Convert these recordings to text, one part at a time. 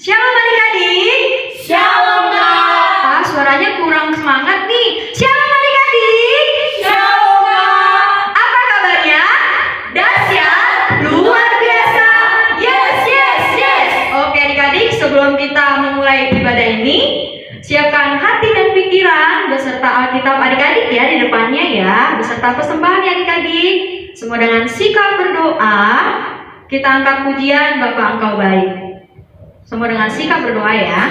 Shalom adik-adik. Shalom Kak. Suaranya kurang semangat nih. Shalom adik-adik. Shalom Kak. Apa kabarnya? Dahsyat, luar biasa. Yes, yes, yes. Oke adik-adik, sebelum kita memulai ibadah ini, siapkan hati dan pikiran beserta Alkitab adik-adik ya di depannya ya, beserta persembahan ya adik-adik. Semua dengan sikap berdoa, kita angkat pujian Bapa Engkau baik. Semua dengan sikap berdoa ya.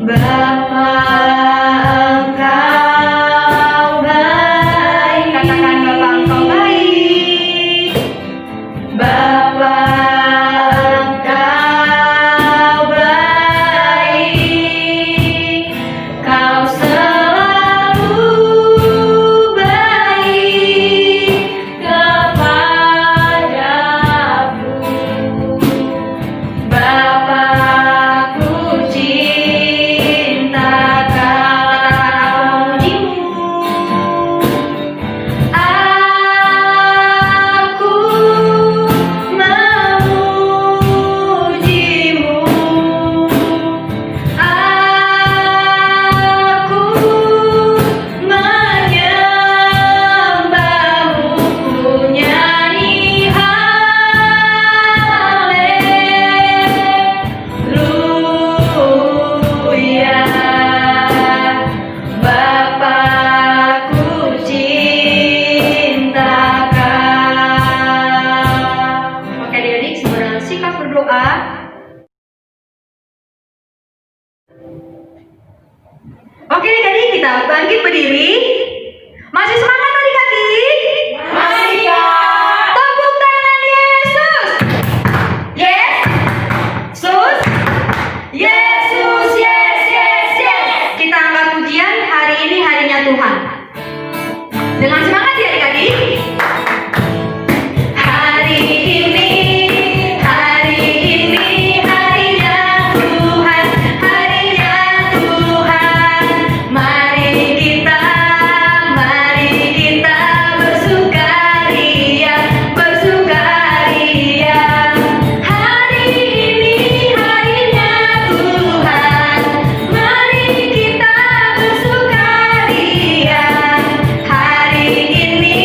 Bapa Engkau baik. Katakan Bapa Engkau baik. Bapa Engkau baik. Kau selalu baik kepadaku. Bapakku cinta kau memujimu. Aku memujimu. Aku menyembahmu. Ku nyanyi haleluya. Bapakku cinta kau. Oke adik-adik, semua dengan sikap berdoa. Oke adik-adik, kita bangkit berdiri. Masih semangat adik-adik? Masih Kak. Tepuk tangan Yesus. Yes. Sus. Yesus, yes, yes, yes. Kita angkat pujian, hari ini harinya Tuhan. Dengan semangat ya adik-adik. Hari ini harinya Tuhan, harinya Tuhan. Mari kita bersukaria, bersukaria. Hari ini harinya Tuhan. Mari kita bersukaria. Hari ini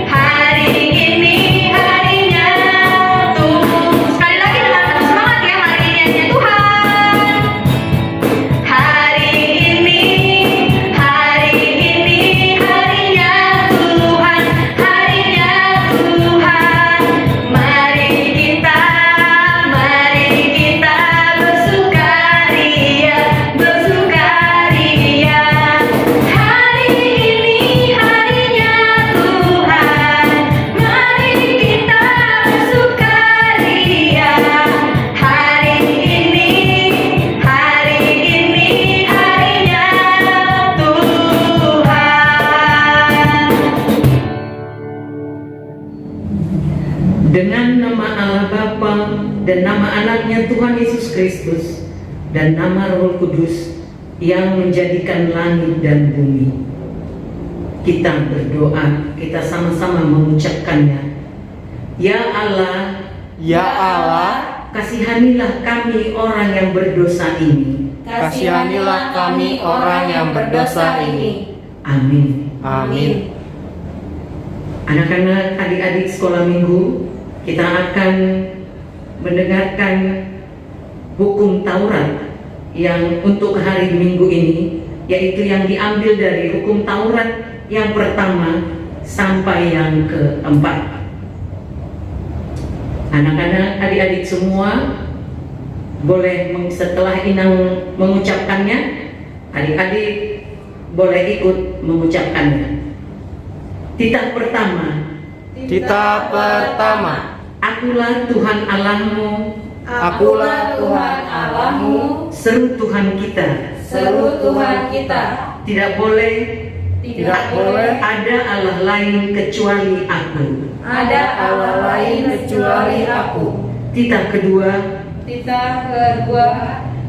harinya Tuhan. Sekali lagi dengan penuh semangat ya, hari ini harinya Tuhan. Hari ini harinya Tuhan, harinya Tuhan. Mari kita bersukaria, bersukaria. Hari ini harinya Tuhan. Mari kita bersukaria. Hari ini harinya Tuhan. Dengan nama Allah Bapa dan nama anaknya Tuhan Yesus Kristus dan nama Roh Kudus yang menjadikan langit dan bumi, kita berdoa, kita sama-sama mengucapkannya. Ya Allah, Ya Allah, kasihanilah kami orang yang berdosa ini. kasihanilah kami orang yang berdosa ini. Amin. Amin. Anak-anak, adik-adik sekolah minggu, kita akan mendengarkan hukum Taurat yang untuk hari Minggu ini, yaitu yang diambil dari hukum Taurat yang pertama sampai yang keempat. Anak-anak, adik-adik semua, boleh setelah Inang mengucapkannya, adik-adik boleh ikut mengucapkannya. Titah pertama. Titah pertama. Akulah Tuhan Allahmu, Akulah Tuhan Allahmu, seru Tuhan kita. seru Tuhan kita. Tidak boleh ada Allah lain kecuali aku. Allah lain kecuali aku. Titah kedua. Titah kedua.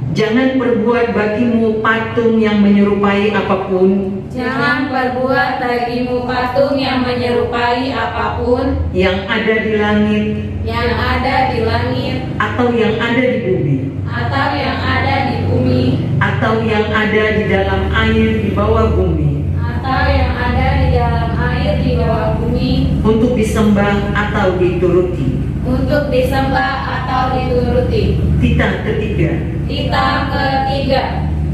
Jangan perbuat bagimu patung yang menyerupai apapun Jangan perbuat bagimu patung yang menyerupai apapun yang ada di langit yang ada di langit atau yang ada di bumi atau yang ada di bumi atau yang ada di dalam air di bawah bumi atau yang ada di dalam air di bawah bumi untuk disembah atau dituruti. untuk disembah atau dituruti. Titah ketiga, Titah ketiga,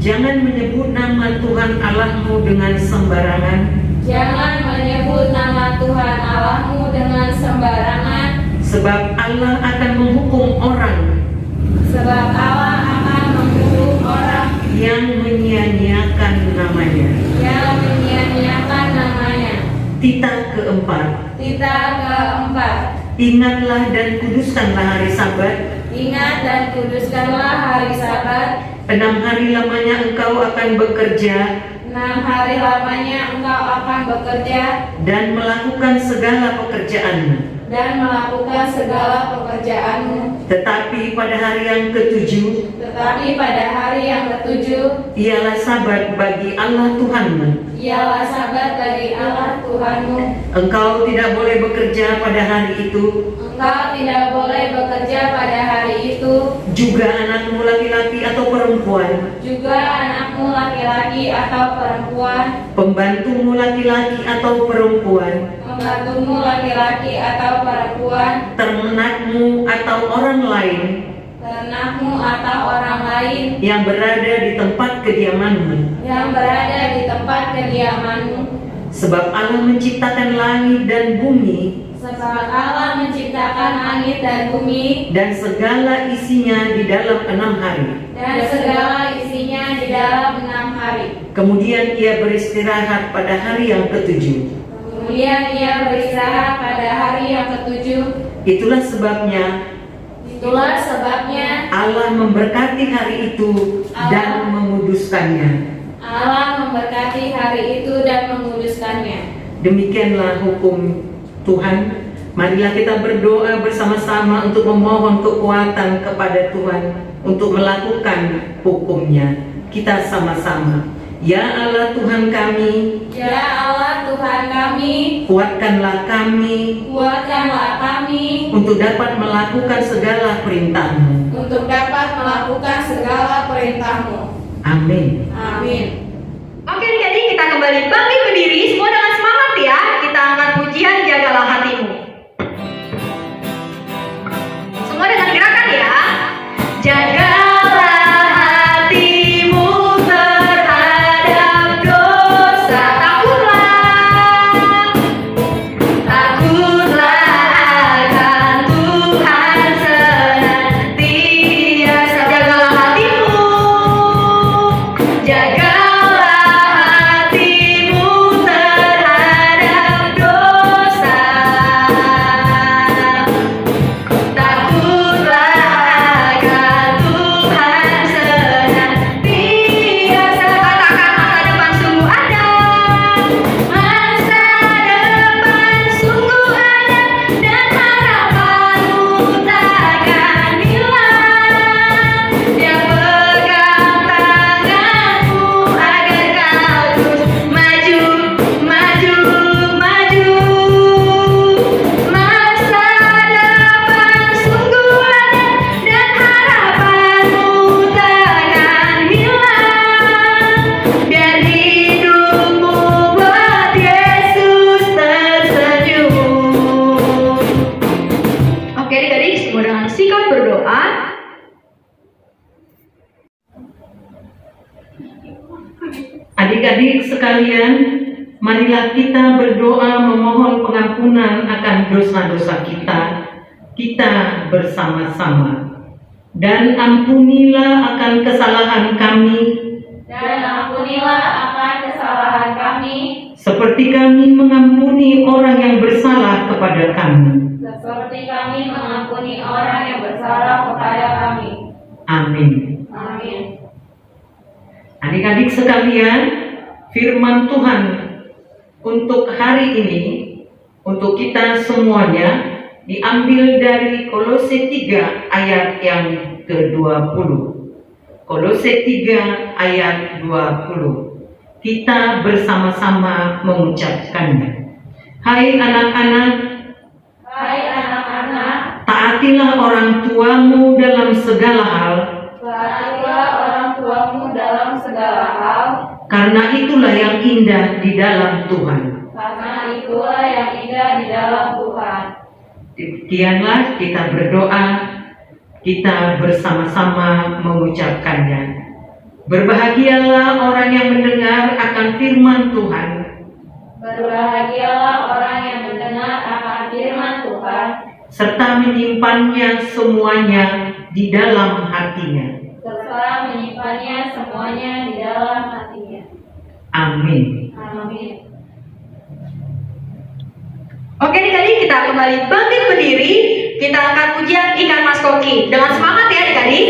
jangan menyebut nama Tuhan Allahmu dengan sembarangan, jangan menyebut nama Tuhan Allahmu dengan sembarangan, sebab Allah akan menghukum orang sebab Allah akan menghukum orang yang menyia-nyiakan namanya. yang menyia-nyiakan namanya. Titah keempat, Titah keempat, ingatlah dan kuduskanlah hari Sabat. ingat dan kuduskanlah hari Sabat. 6 hari lamanya engkau akan bekerja 6 hari lamanya engkau akan bekerja dan melakukan segala pekerjaanmu. dan melakukan segala pekerjaanmu. Tetapi pada hari yang ketujuh Tetapi pada hari yang ketujuh ialah Sabat bagi Allah Tuhanmu. ialah Sabat bagi Allah Tuhanmu. Engkau tidak boleh bekerja pada hari itu, Engkau tidak boleh bekerja pada hari itu, juga anakmu laki-laki atau perempuan, juga anakmu laki-laki atau perempuan, pembantumu laki-laki atau perempuan, pembantumu laki-laki atau perempuan, ternakmu atau orang lain ternakmu atau orang lain yang berada di tempat kediamanmu. yang berada di tempat kediamanmu. Sebab Allah menciptakan langit dan bumi Sebab Allah menciptakan langit dan bumi dan segala isinya di dalam 6 hari. dan segala isinya di dalam 6 hari. Kemudian ia beristirahat pada hari yang ketujuh. Kemudian ia beristirahat pada hari yang ketujuh. Itulah sebabnya Itulah sebabnya Allah memberkati hari itu dan menguduskannya. Allah memberkati hari itu dan menguduskannya. Demikianlah hukum Tuhan. Marilah kita berdoa bersama-sama untuk memohon kekuatan kepada Tuhan untuk melakukan hukumnya. Kita sama-sama. Ya Allah Tuhan kami, Ya Allah Tuhan kami, kuatkanlah kami kuatkanlah kami untuk dapat melakukan segala perintah-Mu. untuk dapat melakukan segala perintah-Mu. Amin. Amin. Oke adik-adik, kita kembali bangkit berdiri. Semua dengan semangat ya. Kita angkat pujian Jagalah Hatimu. Semua dengan gerakan ya. Jagalah hatimu terhadap dosa. Takutlah akan Tuhan senantiasa. Jagalah hatimu. Jagalah hatimu terhadap dosa. Takutlah akan Tuhan senantiasa. Katakan masa depan sungguh ada. Masa depan sungguh ada dan harapanmu takkan hilang. Dia pegang tanganmu agar kau terus maju, maju, maju. Masa depan sungguh ada dan harapanmu takkan hilang. Biar hidupmu buat Yesus tersenyum. Oke adik-adik, semua dengan sikap berdoa. Adik-adik sekalian, marilah kita berdoa memohon pengampunan akan dosa-dosa kita. Kita bersama-sama. Dan ampunilah akan kesalahan kami, Dan ampunilah akan kesalahan kami, seperti kami mengampuni orang yang bersalah kepada kami. seperti kami mengampuni orang yang bersalah kepada kami. Amin. Amin. Adik-adik sekalian, firman Tuhan untuk hari ini, untuk kita semuanya, diambil dari Kolose 3 ayat yang ke-20. Kolose 3 ayat 20. Kita bersama-sama mengucapkannya. Hai anak-anak, taatilah orang tuamu dalam segala hal, karena itulah yang indah di dalam Tuhan. Demikianlah kita berdoa, kita bersama-sama mengucapkannya. Berbahagialah orang yang mendengar akan firman Tuhan, serta menyimpannya semuanya di dalam hatinya. Amin. Oke adik-adik, kita kembali bangkit berdiri. Kita angkat pujian ikan mas koki. Dengan semangat ya adik-adik.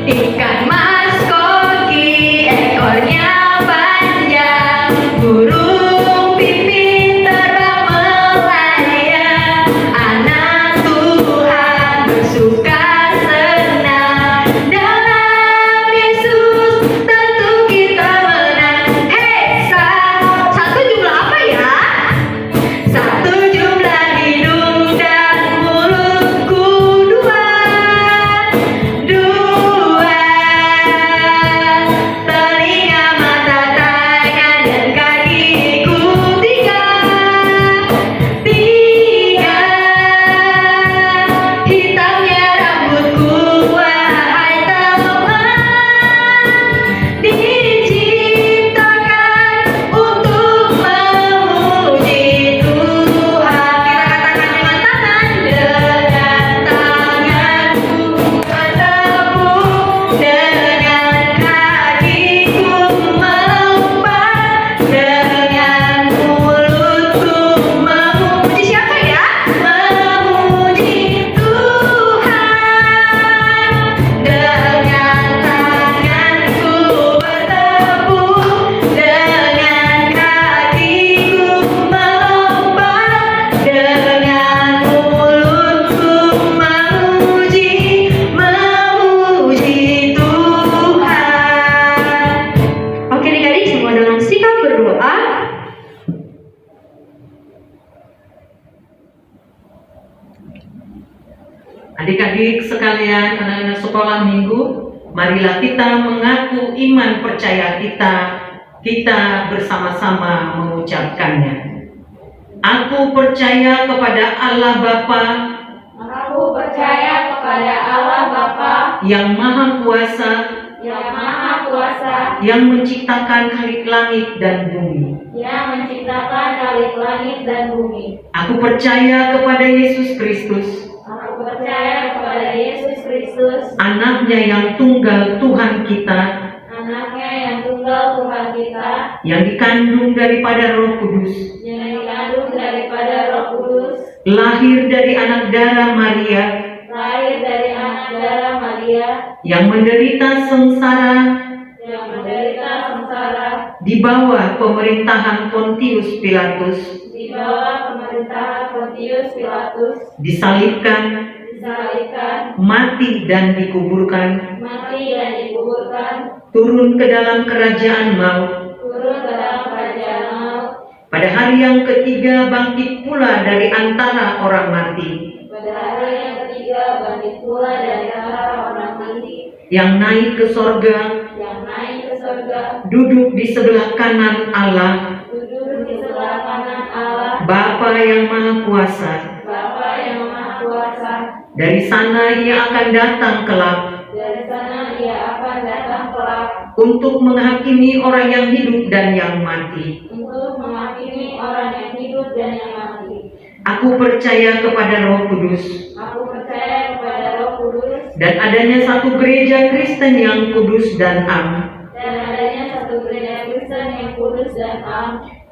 Ikan mas koki, ekornya panjang, burung pipit terbang melayang. Anak Tuhan bersuka senang, dalam Yesus tentu kita menang. Hei, satu jumlah apa ya? Satu jumlah hidung dan mulutku dua, telinga, mata, tangan, dan kakiku tiga, hitamnya rambutku, wahai teman, diciptakan untuk memuji Tuhan. Kita katakan dengan tangan, tanganku bertepuk, dengan kakiku melompat, dengan mulutku memuji siapa ya? Memuji Tuhan. Dengan tanganku bertepuk, dengan kakiku melompat, dengan mulutku memuji Tuhan. Oke adik-adik, semua dengan sikap berdoa. Adik-adik sekalian, anak-anak sekolah minggu, marilah kita mengaku iman percaya kita bersama-sama mengucapkannya. Aku percaya kepada Allah Bapa yang Maha Kuasa, yang menciptakan langit dan bumi. Aku percaya kepada Yesus Kristus, anaknya yang tunggal Tuhan kita, yang dikandung daripada Roh Kudus, lahir dari anak darah Maria, yang menderita sengsara di bawah pemerintahan Pontius Pilatus, disalibkan, mati dan dikuburkan, turun ke dalam kerajaan maut, pada hari yang ketiga bangkit pula dari antara orang mati, yang naik ke sorga, duduk di sebelah kanan Allah, Bapa yang Maha Kuasa. Dari sana ia akan datang kelak untuk menghakimi orang yang hidup dan yang mati. Aku percaya kepada Roh Kudus, dan adanya satu gereja Kristen yang kudus dan am,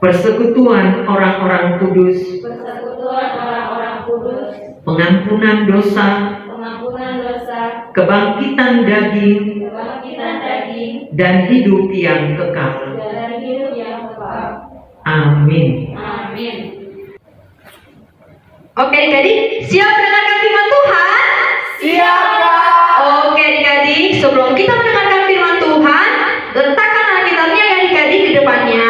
persekutuan orang-orang kudus, pengampunan dosa, kebangkitan daging, dan hidup yang kekal. Amin. Oke adik-adik, siap mendengarkan firman Tuhan? Siap, Kak. sebelum kita mendengarkan firman Tuhan, letakkan Alkitabnya ya adik-adik di depannya.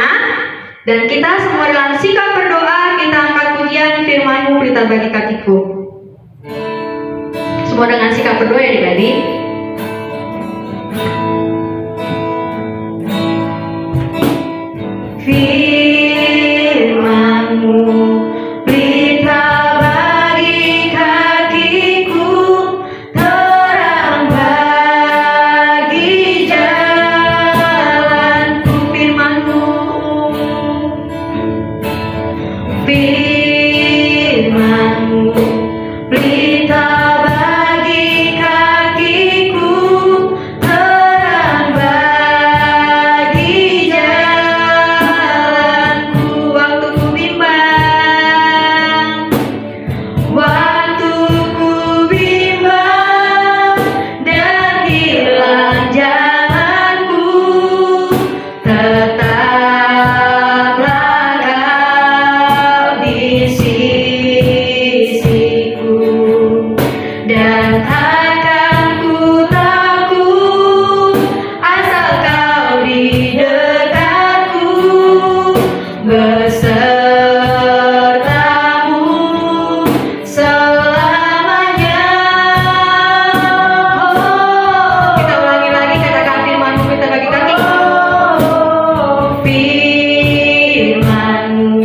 Dan kita semua dengan sikap berdoa, kita angkat pujian firman-Mu pelita bagi kakiku. Semua dengan sikap berdoa ya adik-adik. Firman-Mu pelita bagi kakiku, terang bagi jalanku. Firman-Mu, firman-Mu pelita bagi kakiku, terang bagi jalanku. Waktu ku bimbang, waktu ku bimbang dan hilang jalanku, tetaplah Kau di sisiku, dan takkan ku takut asal Kau di dekatku, besertamu selamanya. Oh, kita ulangi lagi, katakan firman-Mu pelita bagi kakiku. Firman-Mu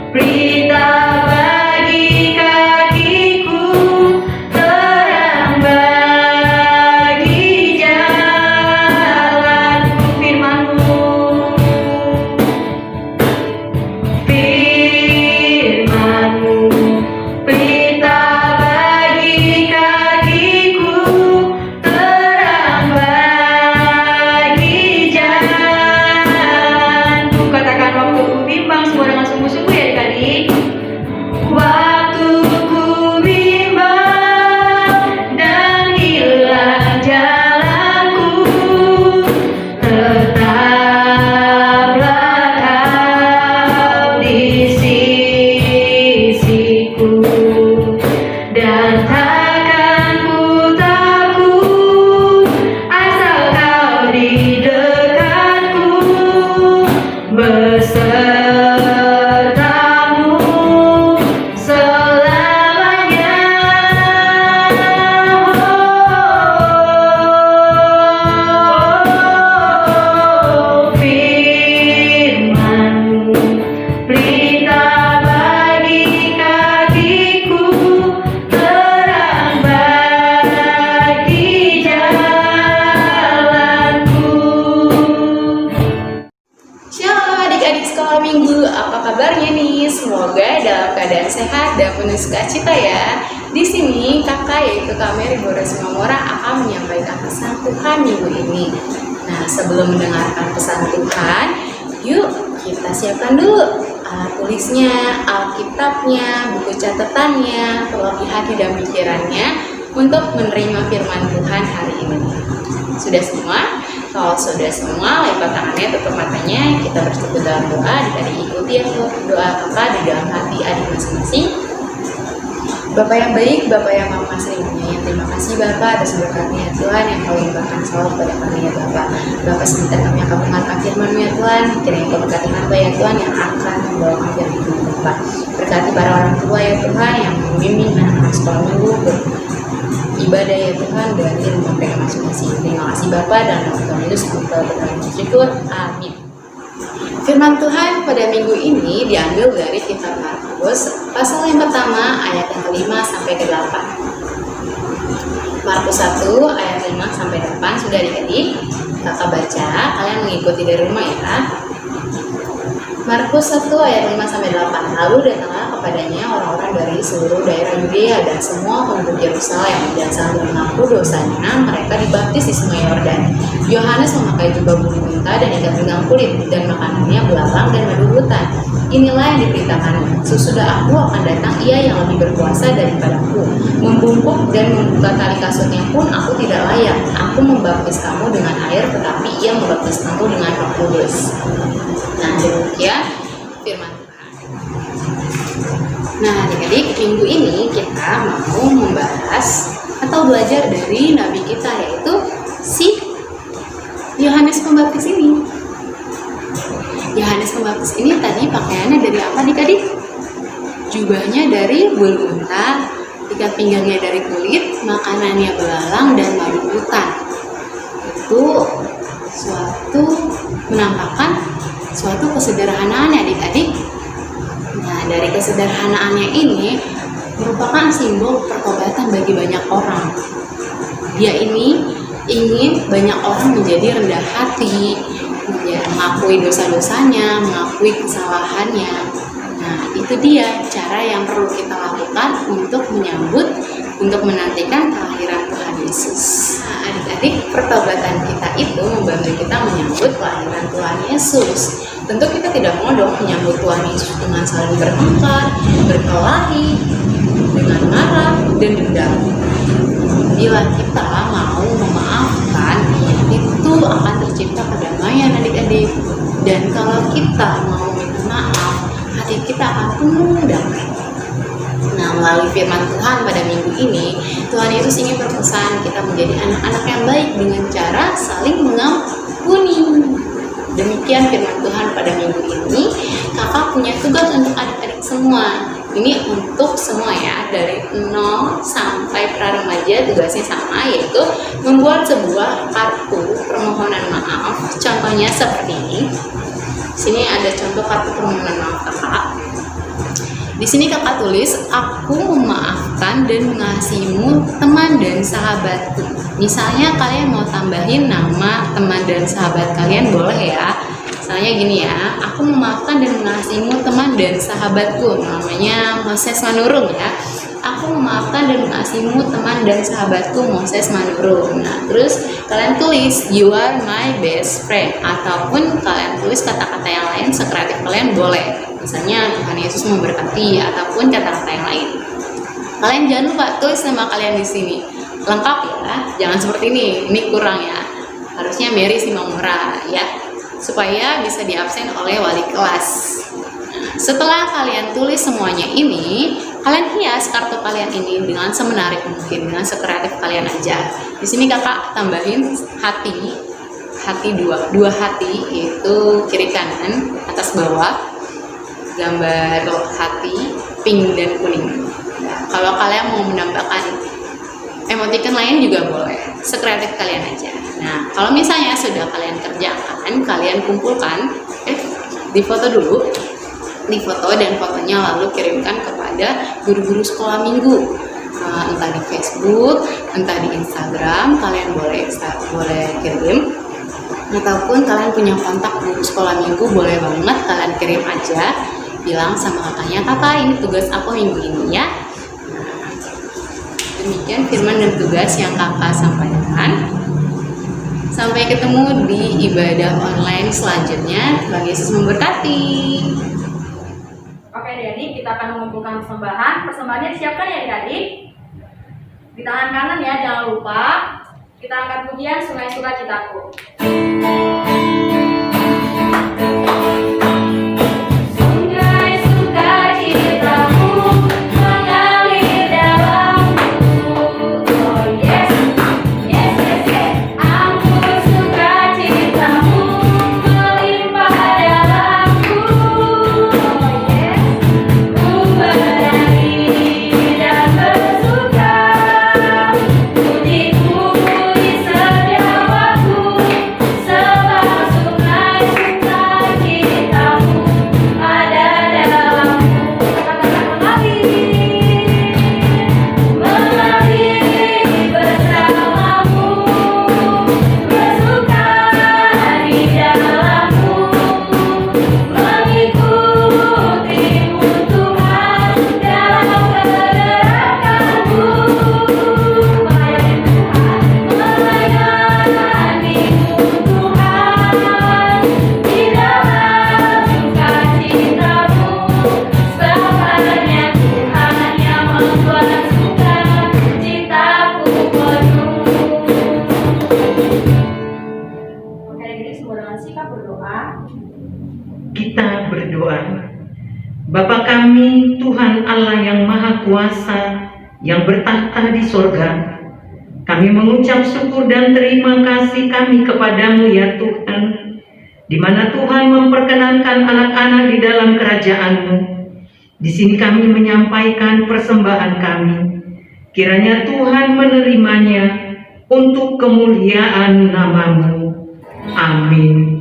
pelita bagi kakiku, terang bagi jalanku. Firman-Mu, firman-Mu pelita bagi kakiku, terang bagi jalanku. Katakan waktu ku bimbang, semua dengan sungguh-sungguh ya adik-adik. Waktu ku bimbang dan hilang jalanku, tetaplah Kau di sisiku, dan takkan ku takut asal Kau di dekatku, besertamu selamanya. Oh, firman-Mu pelita bagi kakiku, terang bagi jalanku. Shalom adik-adik sekolah minggu, apa kabarnya nih? Semoga dalam keadaan sehat dan penuh sukacita ya. Di sini kakak yaitu Kak Mary Bora Simamora akan menyampaikan pesan Tuhan minggu ini. Nah, sebelum mendengarkan pesan Tuhan, yuk kita siapkan dulu alat tulisnya, Alkitabnya, buku catatannya, pelengkapi hati dan pikirannya untuk menerima firman Tuhan hari ini. Sudah semua? Kalau sudah semua, lipat tangannya, tutup matanya, kita bersatu dalam doa. Adik-adik ikuti ya doa kakak di dalam hati adik masing-masing. Bapak yang baik, Bapak yang Maha Pengasih, terima kasih Bapak atas berkatnya Tuhan yang Kau limpahkan selalu kepada kami ya Bapak. Bapak sebentar kami akan mengangkat firman-Mu ya Tuhan. Kiranya Kau berkati hamba ya Tuhan yang akan membawakan firman-Mu Bapak. Berkati para orang tua ya Tuhan yang membimbing anak-anak sekolah minggu ibadah ya Tuhan dari rumah mereka masing-masing. Terima kasih Bapak dan Tuhan Yesus kami telah bersyukur. Amin. Firman Tuhan pada minggu ini diambil dari kitab Markus pasal yang pertama ayat yang ke-5 sampai ke-8. Markus 1 ayat 5 sampai 8 sudah adik-adik kakak baca, kalian mengikuti dari rumah ya. Markus 1 ayat 5 sampai 8. Lalu datanglah kepadanya orang-orang dari seluruh daerah Yudea dan semua penduduk Yerusalem, dan sambil mengaku dosanya mereka dibaptis di Sungai Yordan. Yohanes memakai jubah bulu unta dan ikat pinggang kulit, dan makanannya belalang dan madu hutan. Inilah yang diberitakannya, sesudah aku akan datang ia yang lebih berkuasa daripadaku. Membungkuk dan membuka tali kasutnya pun aku tidak layak. Aku membaptis kamu dengan air, tetapi ia membaptis kamu dengan Roh Kudus. Nah, demikian firman Tuhan. Nah, adik-adik, minggu ini kita mau membahas atau belajar dari nabi kita, yaitu si Yohanes Pembaptis ini. Yohanes Pembaptis ini tadi pakaiannya dari apa adik-adik? Jubahnya dari bulu unta, ikat pinggangnya dari kulit, makanannya belalang dan madu hutan. Itu suatu menampakkan suatu kesederhanaan ya adik-adik. Nah, dari kesederhanaannya ini merupakan simbol pertobatan bagi banyak orang. Dia ini ingin banyak orang menjadi rendah hati, mengakui dosa-dosanya, mengakui kesalahannya. Nah, itu dia cara yang perlu kita lakukan untuk menantikan kelahiran Tuhan Yesus. Nah, adik-adik, pertobatan kita itu membantu kita menyambut kelahiran Tuhan Yesus. Tentu kita tidak mau dong menyambut Tuhan Yesus dengan saling bertengkar, berkelahi, dengan marah dan dendam. Bila kita mau memaafkan, itu akan tercipta kedamaian adik-adik. Dan kalau kita mau minta maaf, hati kita akan penuh damai. Nah, melalui firman Tuhan pada minggu ini, Tuhan Yesus ingin berpesan kita menjadi anak-anak yang baik dengan cara saling mengampuni. Demikian firman Tuhan pada minggu ini. Kakak punya tugas untuk adik-adik semua. Ini untuk semua ya, dari 0 sampai pra-remaja tugasnya sama, yaitu membuat sebuah kartu permohonan maaf. Contohnya seperti ini. Sini ada contoh kartu permohonan maaf kakak. Di sini kakak tulis, aku memaafkan dan mengasihimu teman dan sahabatku. Misalnya kalian mau tambahin nama teman dan sahabat kalian boleh ya. Misalnya gini ya, aku memaafkan dan mengasihimu teman dan sahabatku. Namanya Moses Manurung ya. Aku memaafkan dan mengasihimu teman dan sahabatku Moses Manurung. Nah, terus kalian tulis you are my best friend, ataupun kalian tulis kata-kata yang lain sekreatif kalian boleh. Misalnya Tuhan Yesus memberkati, ataupun kata-kata yang lain. Kalian jangan lupa tulis nama kalian di sini. Lengkap ya, jangan seperti ini kurang ya. Harusnya Mary Simamura ya, supaya bisa diabsen oleh wali kelas. Nah, setelah kalian tulis semuanya ini, kalian hias kartu kalian ini dengan semenarik mungkin, dengan sekreatif kalian aja. Di sini kakak tambahin hati dua hati, yaitu kiri kanan, atas bawah, gambar hati pink dan kuning. Nah, kalau kalian mau menambahkan emoticon lain juga boleh, sekreatif kalian aja. Nah, kalau misalnya sudah kalian kerjakan, kalian kumpulkan, difoto dulu, difoto dan fotonya lalu kirimkan kepada guru-guru sekolah minggu, entah di Facebook, entah di Instagram, kalian boleh kirim, ataupun kalian punya kontak guru sekolah minggu, boleh banget kalian kirim aja, bilang sama kakaknya, kakak ini tugas aku minggu ini ya. Demikian firman dan tugas yang kakak sampaikan. Sampai ketemu di ibadah online selanjutnya. Tuhan Yesus memberkati. Oke adik-adik, kita akan mengumpulkan persembahan. Persembahannya disiapkan ya adik-adik. Di tangan kanan ya, jangan lupa. Kita angkat pujian Sungai Sukacitaku. Kita berdoa. Bapa kami, Tuhan Allah yang Maha Kuasa, yang bertahta di sorga, kami Kami mengucap syukur dan terima kasih kami kepadamu ya Tuhan, di mana Tuhan memperkenankan anak-anak di dalam kerajaan-Mu. Di sini kami menyampaikan persembahan kami. Kiranya Tuhan menerimanya untuk kemuliaan nama-Mu. Amin.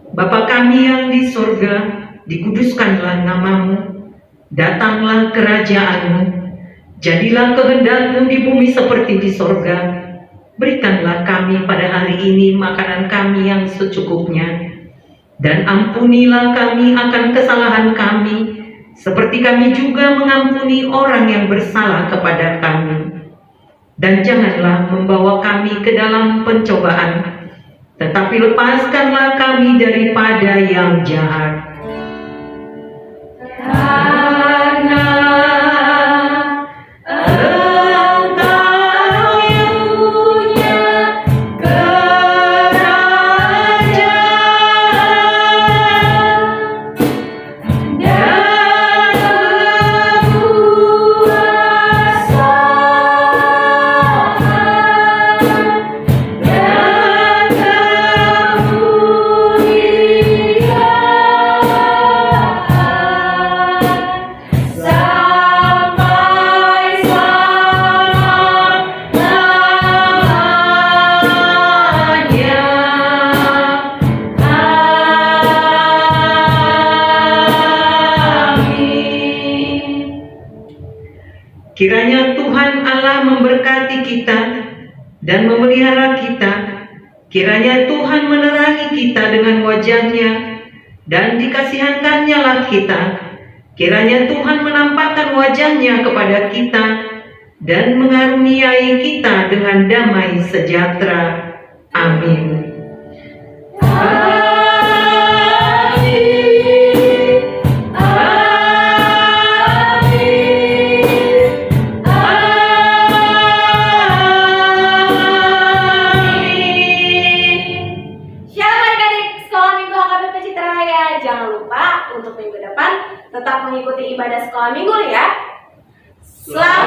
Bapa kami yang di sorga, dikuduskanlah nama-Mu, datanglah kerajaan-Mu, jadilah kehendak-Mu di bumi seperti di sorga. Berikanlah kami pada hari ini makanan kami yang secukupnya, dan ampunilah kami akan kesalahan kami, seperti kami juga mengampuni orang yang bersalah kepada kami. Dan janganlah membawa kami ke dalam pencobaan, tetapi lepaskanlah kami daripada yang jahat. Karena Engkau yang punya kerajaan dan kiranya Tuhan Allah memberkati kita dan memelihara kita. Kiranya Tuhan menerangi kita dengan wajah-Nya dan dikasihankan-Nya kita. Kiranya Tuhan menampakkan wajah-Nya kepada kita dan mengaruniai kita dengan damai sejahtera. Amin. Jangan lupa untuk minggu depan tetap mengikuti ibadah sekolah minggu ya. Selamat